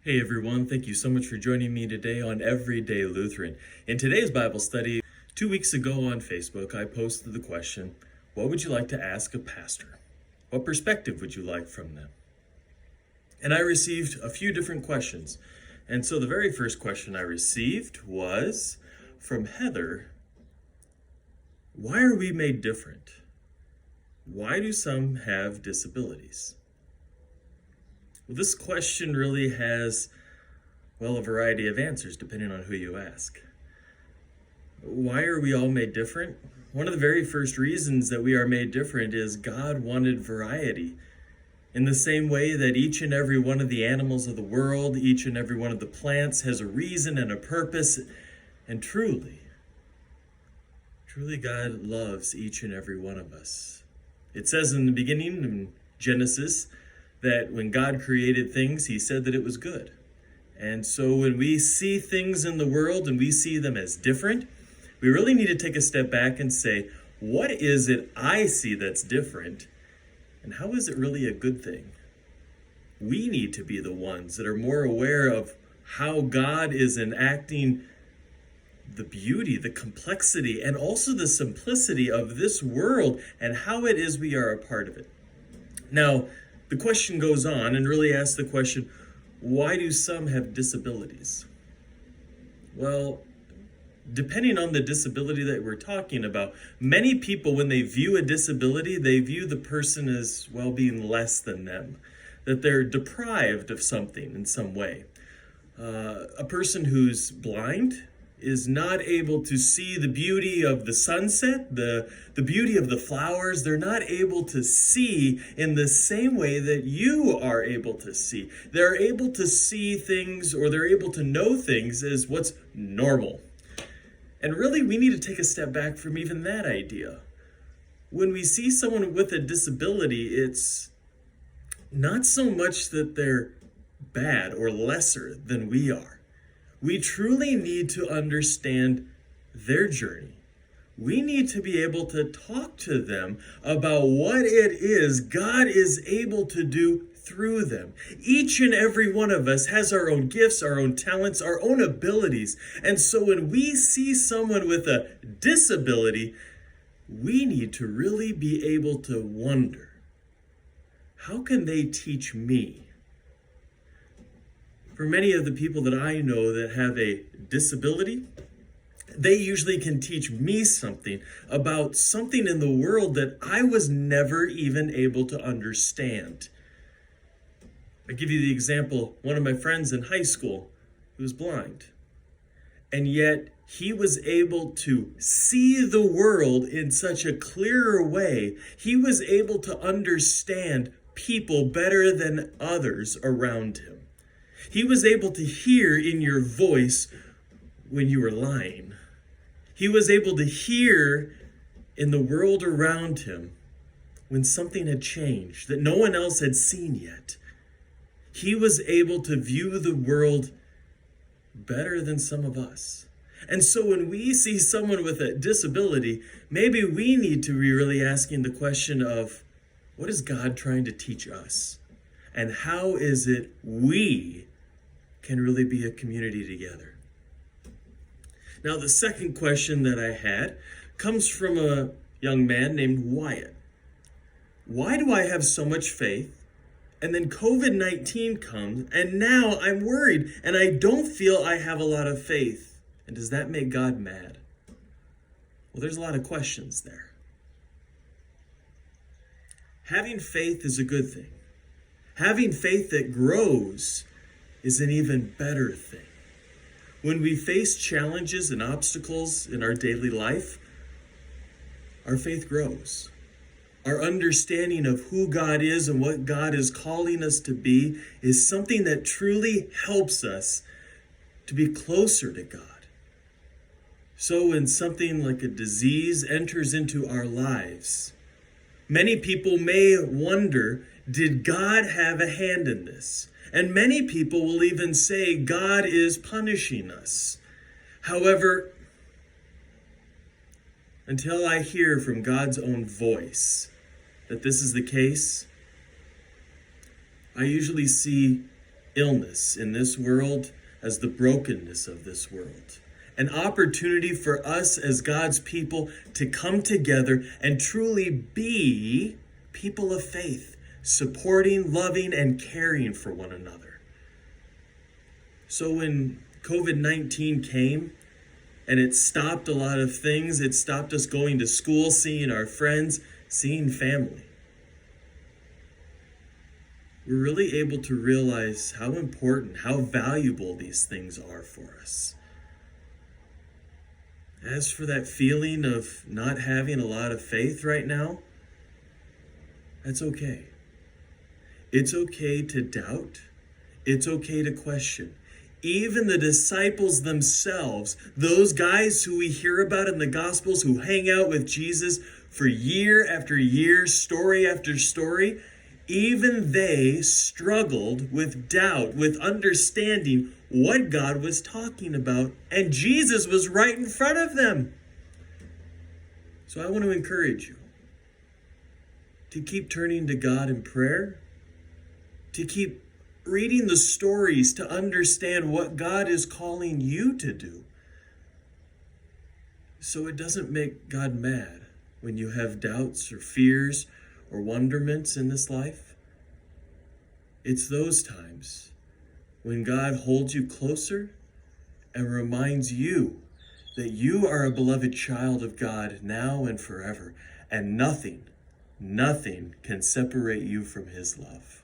Hey everyone, thank you so much for joining me today on Everyday-Lutheran. In today's Bible study, 2 weeks ago on Facebook, I posted the question, what would you like to ask a pastor? What perspective would you like from them? And I received a few different questions. And so the very first question I received was from Heather, why are we made different? Why do some have disabilities? Well, this question really has, a variety of answers depending on who you ask. Why are we all made different? One of the very first reasons that we are made different is God wanted variety. In the same way that each and every one of the animals of the world, each and every one of the plants has a reason and a purpose, and truly God loves each and every one of us. It says in the beginning in Genesis that when God created things, he said that it was good. And so when we see things in the world and we see them as different, we really need to take a step back and say, what is it I see that's different? And how is it really a good thing? We need to be the ones that are more aware of how God is enacting the beauty, the complexity, and also the simplicity of this world and how it is we are a part of it. Now, the question goes on and really asks the question, why do some have disabilities? Well, depending on the disability that we're talking about, many people, when they view a disability, they view the person as, being less than them, that they're deprived of something in some way. A person who's blind is not able to see the beauty of the sunset, the beauty of the flowers. They're not able to see in the same way that you are able to see. They're able to see things, or they're able to know things as what's normal. And really, we need to take a step back from even that idea. When we see someone with a disability, it's not so much that they're bad or lesser than we are. We truly need to understand their journey. We need to be able to talk to them about what it is God is able to do through them. Each and every one of us has our own gifts, our own talents, our own abilities. And so when we see someone with a disability, we need to really be able to wonder, how can they teach me? For many of the people that I know that have a disability, they usually can teach me something about something in the world that I was never even able to understand. I give you the example, one of my friends in high school who was blind, and yet he was able to see the world in such a clearer way. He was able to understand people better than others around him. He was able to hear in your voice when you were lying. He was able to hear in the world around him when something had changed that no one else had seen yet. He was able to view the world better than some of us. And so when we see someone with a disability, maybe we need to be really asking the question of, what is God trying to teach us? And how is it we can really be a community together? Now, the second question that I had comes from a young man named Wyatt. Why do I have so much faith? And then COVID-19 comes, and now I'm worried, and I don't feel I have a lot of faith. And does that make God mad? Well, there's a lot of questions there. Having faith is a good thing. Having faith that grows is an even better thing. When we face challenges and obstacles in our daily life, our faith grows. Our understanding of who God is and what God is calling us to be is something that truly helps us to be closer to God. So when something like a disease enters into our lives, many people may wonder, did God have a hand in this? And many people will even say God is punishing us. However, until I hear from God's own voice that this is the case, I usually see illness in this world as the brokenness of this world. An opportunity for us as God's people to come together and truly be people of faith, supporting, loving, and caring for one another. So when COVID-19 came and it stopped a lot of things, it stopped us going to school, seeing our friends, seeing family, we're really able to realize how important, how valuable these things are for us. As for that feeling of not having a lot of faith right now, that's okay. It's okay to doubt. It's okay to question. Even the disciples themselves, those guys who we hear about in the Gospels who hang out with Jesus for year after year, story after story, even they struggled with doubt, with understanding what God was talking about, and Jesus was right in front of them. So I want to encourage you to keep turning to God in prayer, to keep reading the stories to understand what God is calling you to do, so it doesn't make God mad when you have doubts or fears or wonderments in this life. It's those times when God holds you closer and reminds you that you are a beloved child of God now and forever, and nothing can separate you from his love.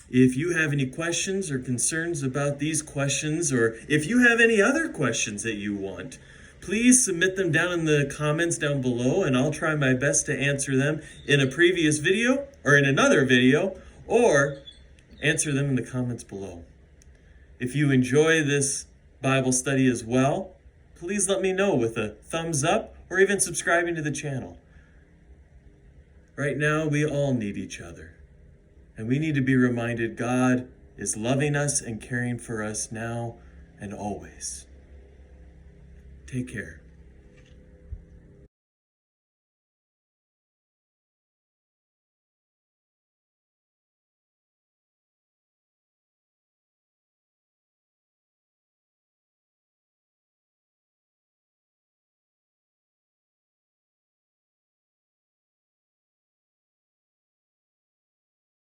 If you have any questions or concerns about these questions, or if you have any other questions that you want, please submit them down in the comments down below, and I'll try my best to answer them in a previous video or in another video, or answer them in the comments below. If you enjoy this Bible study as well, please let me know with a thumbs up or even subscribing to the channel. Right now, we all need each other, and we need to be reminded God is loving us and caring for us now and always. Take care.